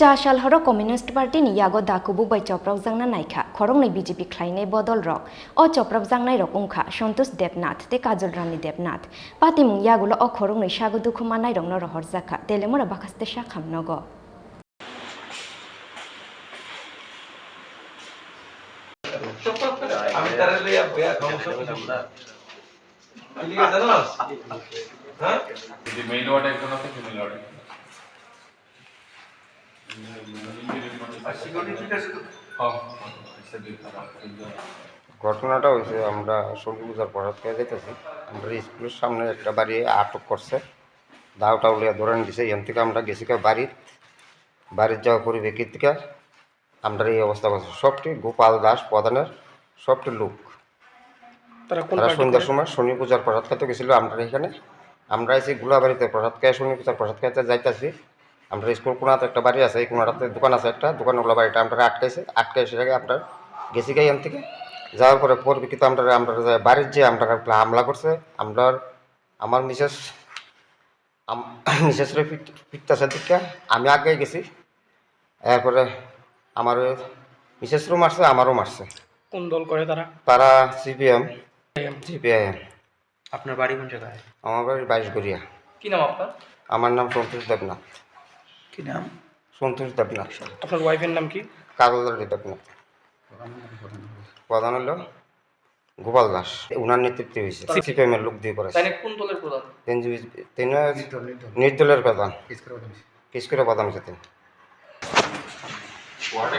চাশাল হর communist party ni yago dakubu bai choprobjaknani naikha khoroknwi BJP khlainai bodol rok o choprobjaknai rok ungkha Santosh Debnath te Kajol Rani Debnath Patimong yagulo o khoroknwi sago dukhu manai rok no rohorjakha Teliamura bakaste sakhamnogo আমি তারে লইয়া বয়া সমস্যা ঠিক আছে জানোস হ্যাঁ যদি মেইল ওয়ার্ড একজন আছে ফিমেল ওয়ার্ড ঘটনাটা হয়েছে আমরা সবজি পূজার পড়াতে যেতেছি আমরা স্কুলের সামনে একটা বাড়ি আটক করছে দাও টাউলিয়া ধরে দিছে এখান থেকে আমরা গেছি বাড়ির যাওয়ার পরিপ্রেক্ষিত থেকে আমরা এই অবস্থা করছি সবটি গোপাল দাস প্রধানের সবটি লোক তারা সন্ধ্যার সময় শনি পূজার প্রসাদ খাইতে গেছিলো আমরা এখানে আমরা এসে গুলাবাড়িতে প্রসাদ খাই শনি পূজার প্রসাদ খাইতে যাইতেছি আমরা স্কুল কোনাতে একটা বাড়ি আছে এই কোনাটাতে দোকান আছে একটা দোকানগুলো বাড়িটা আমরা আটকাই সেটাকে আমরা গেছি গাই এখান থেকে যাওয়ার পরে পরিপ্রেক্ষিতে আমরা বাড়ির যে আমরা হামলা করছে আমার মিসেসরে পিটতেছে দিকে আমি আগে গেছি এরপরে আমার মিসেসরও মারছে আমারও মারছে। কোন দল করে তারা CPIM আপনার বাড়ি কোন জায়গায়? আমার বাড়ি 22 গড়িয়া। কি নাম আপনার? আমার নাম সন্তোষ দেবনাথ। কি নাম? সন্তোষ দেবনাথ। আপনার ওয়াইফের নাম কি? কাজল দেবনাথ। প্রধান হলো গোপাল দাস, উনার নেতৃত্বে হয়েছে CPIM এর লোক দিয়ে করেছে। কোন দলের প্রধান? তিনি নির্দলের প্রধান, কিসকরে প্রধান হয়েছে তিনি। ওয়ার্ডে